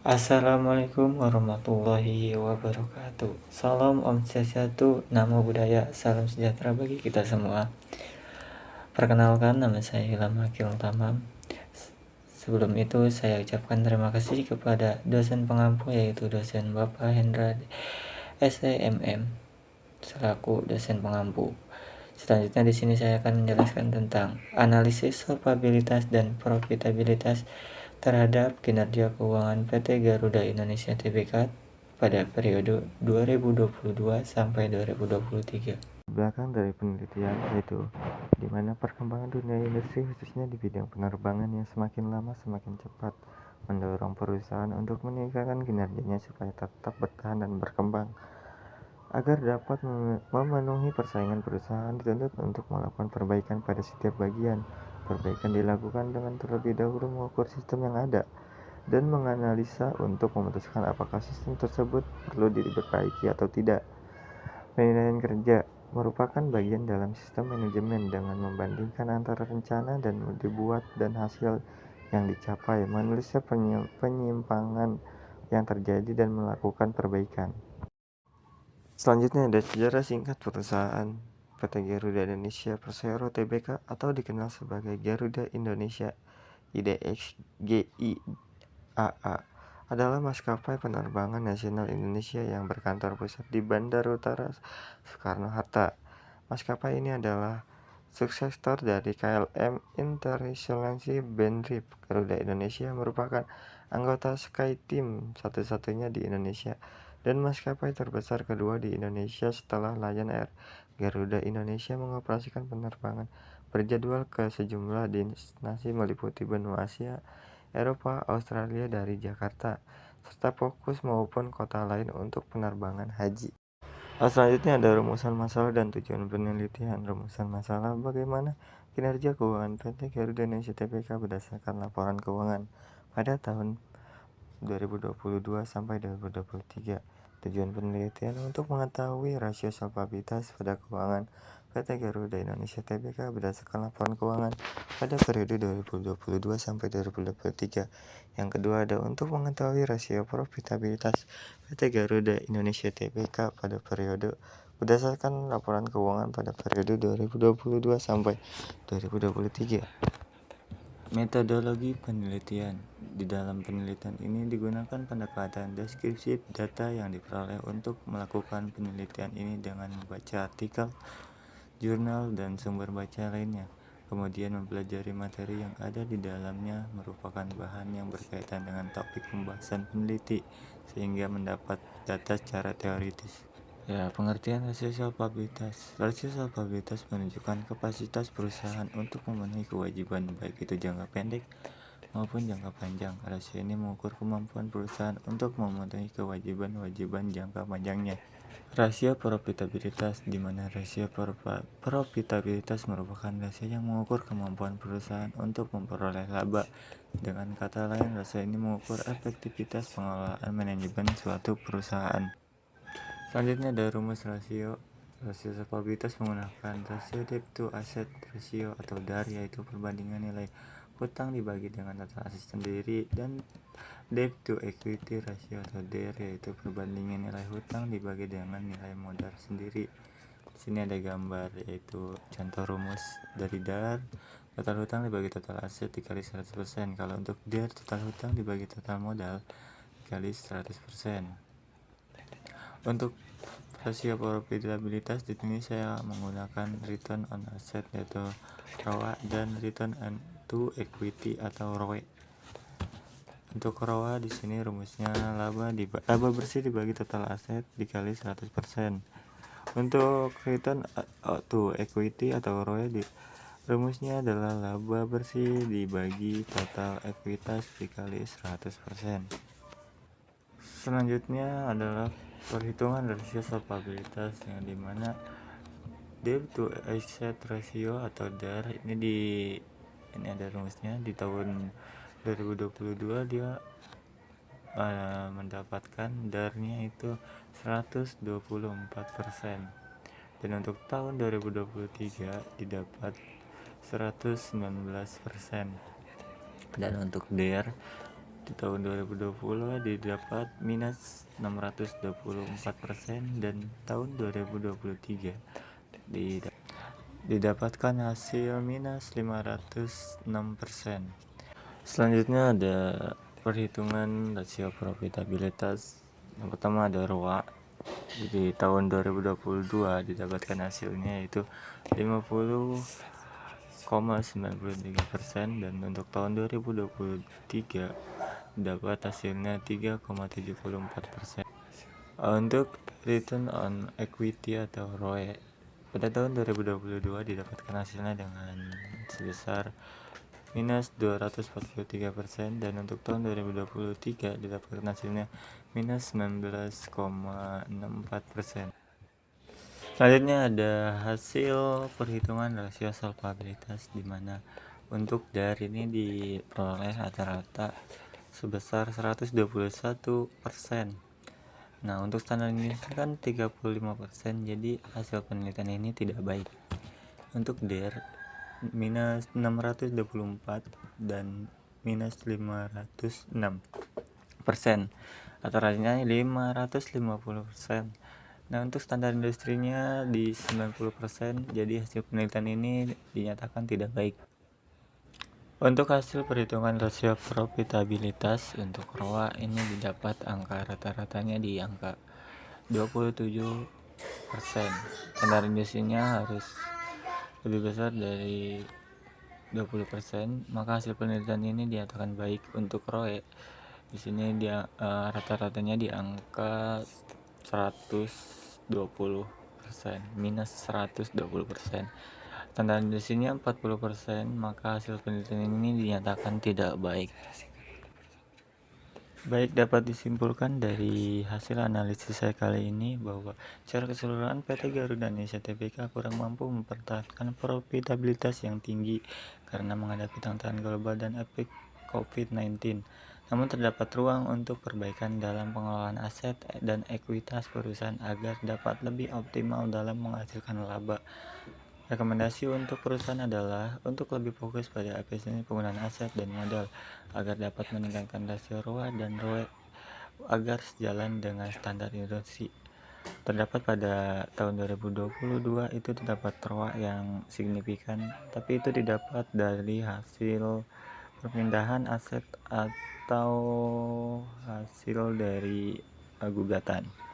Assalamualaikum warahmatullahi wabarakatuh. Salam Om Swastiastu, Namo Buddhaya, salam sejahtera bagi kita semua. Perkenalkan, nama saya Ilham Akil Tamam. Sebelum itu saya ucapkan terima kasih kepada dosen pengampu, yaitu dosen Bapak Hendra SEMM selaku dosen pengampu. Selanjutnya di sini saya akan menjelaskan tentang analisis solvabilitas dan profitabilitas terhadap kinerja keuangan PT Garuda Indonesia Tbk pada periode 2022 sampai 2023. Belakang dari penelitian yaitu di mana perkembangan dunia industri khususnya di bidang penerbangan yang semakin lama semakin cepat mendorong perusahaan untuk meningkatkan kinerjanya supaya tetap bertahan dan berkembang. Agar dapat memenuhi persaingan, perusahaan dituntut untuk melakukan perbaikan pada setiap bagian. Perbaikan dilakukan dengan terlebih dahulu mengukur sistem yang ada dan menganalisa untuk memutuskan apakah sistem tersebut perlu diperbaiki atau tidak. Penilaian kerja merupakan bagian dalam sistem manajemen dengan membandingkan antara rencana dan dibuat dan hasil yang dicapai, menelisik penyimpangan yang terjadi dan melakukan perbaikan. Selanjutnya ada sejarah singkat perusahaan PT Garuda Indonesia Persero Tbk atau dikenal sebagai Garuda Indonesia IDX GIAA adalah maskapai penerbangan nasional Indonesia yang berkantor pusat di Bandara Utara Soekarno-Hatta. Maskapai ini adalah suksesor dari KLM International Bandrip. Garuda Indonesia merupakan anggota SkyTeam satu-satunya di Indonesia dan maskapai terbesar kedua di Indonesia setelah Lion Air. Garuda Indonesia mengoperasikan penerbangan berjadwal ke sejumlah destinasi meliputi benua Asia, Eropa, Australia dari Jakarta, serta fokus maupun kota lain untuk penerbangan haji. Selanjutnya ada rumusan masalah dan tujuan penelitian. Rumusan masalah: bagaimana kinerja keuangan PT Garuda Indonesia Tbk berdasarkan laporan keuangan pada tahun 2022 sampai 2023. Tujuan penelitian untuk mengetahui rasio solvabilitas pada keuangan PT Garuda Indonesia Tbk berdasarkan laporan keuangan pada periode 2022 sampai 2023. Yang kedua ada untuk mengetahui rasio profitabilitas PT Garuda Indonesia Tbk pada periode berdasarkan laporan keuangan pada periode 2022 sampai 2023. Metodologi penelitian. Di dalam penelitian ini digunakan pendekatan deskripsi data yang diperoleh untuk melakukan penelitian ini dengan membaca artikel, jurnal, dan sumber baca lainnya. Kemudian mempelajari materi yang ada di dalamnya merupakan bahan yang berkaitan dengan topik pembahasan peneliti sehingga mendapat data secara teoritis. Ya, pengertian rasio solvabilitas. Rasio solvabilitas menunjukkan kapasitas perusahaan untuk memenuhi kewajiban baik itu jangka pendek maupun jangka panjang. Rasio ini mengukur kemampuan perusahaan untuk memenuhi kewajiban jangka panjangnya. Rasio profitabilitas, di mana rasio profitabilitas merupakan rasio yang mengukur kemampuan perusahaan untuk memperoleh laba. Dengan kata lain, rasio ini mengukur efektivitas pengelolaan manajemen suatu perusahaan. Selanjutnya ada rumus rasio. Rasio solvabilitas menggunakan rasio debt to asset ratio atau DAR, yaitu perbandingan nilai hutang dibagi dengan total aset sendiri, dan debt to equity ratio atau DER, yaitu perbandingan nilai hutang dibagi dengan nilai modal sendiri. Di sini ada gambar, yaitu contoh rumus dari DAR. Total hutang dibagi total aset dikali 100%. Kalau untuk DER, total hutang dibagi total modal dikali 100%. Untuk rasio profitabilitas di sini saya menggunakan return on asset yaitu ROA dan return on to equity atau ROE. Untuk ROA di sini rumusnya laba bersih dibagi total aset dikali 100%. Untuk return to equity atau ROE rumusnya adalah laba bersih dibagi total ekuitas dikali 100%. Selanjutnya adalah perhitungan rasio solvabilitas, yang dimana debt to asset ratio atau DAR ini ada rumusnya. Di tahun 2022 dia mendapatkan DAR-nya itu 124%, dan untuk tahun 2023 didapat 119%. Dan untuk DAR di tahun 2020 didapat minus 624% dan tahun 2023 didapatkan hasil minus 506%. Selanjutnya ada perhitungan rasio profitabilitas. Yang pertama ada ROA. Di tahun 2022 didapatkan hasilnya yaitu 50,93% dan untuk tahun 2023 dapat hasilnya 3,74%. Untuk return on equity atau ROE pada tahun 2022 didapatkan hasilnya dengan sebesar minus 243% dan untuk tahun 2023 didapatkan hasilnya minus 19,64%. Selanjutnya ada hasil perhitungan rasio solvabilitas, di mana untuk dari ini diperoleh rata-rata sebesar 121%. Nah, untuk standar Indonesia kan 35%, jadi hasil penelitian ini tidak baik. Untuk DER minus 624 dan minus 506%, rata-ratanya 550%. Nah, untuk standar industrinya di 90%, jadi hasil penelitian ini dinyatakan tidak baik. Untuk hasil perhitungan rasio profitabilitas untuk ROA ini didapat angka rata-ratanya di angka 27%. Standar industrinya harus lebih besar dari 20%, maka hasil penelitian ini dinyatakan baik. Untuk ROE di sini dia rata-ratanya di angka 120%, minus 120%. Standar industrinya 40%, maka hasil penelitian ini dinyatakan tidak baik. Baik, dapat disimpulkan dari hasil analisis saya kali ini bahwa secara keseluruhan PT Garuda Indonesia Tbk kurang mampu mempertahankan profitabilitas yang tinggi karena menghadapi tantangan global dan efek COVID-19. Namun terdapat ruang untuk perbaikan dalam pengelolaan aset dan ekuitas perusahaan agar dapat lebih optimal dalam menghasilkan laba. Rekomendasi untuk perusahaan adalah untuk lebih fokus pada efisiensi penggunaan aset dan modal agar dapat meningkatkan rasio ROA dan ROE agar sejalan dengan standar industri. Terdapat pada tahun 2022 itu terdapat ROA yang signifikan, tapi itu didapat dari hasil perpindahan aset atau hasil dari gugatan.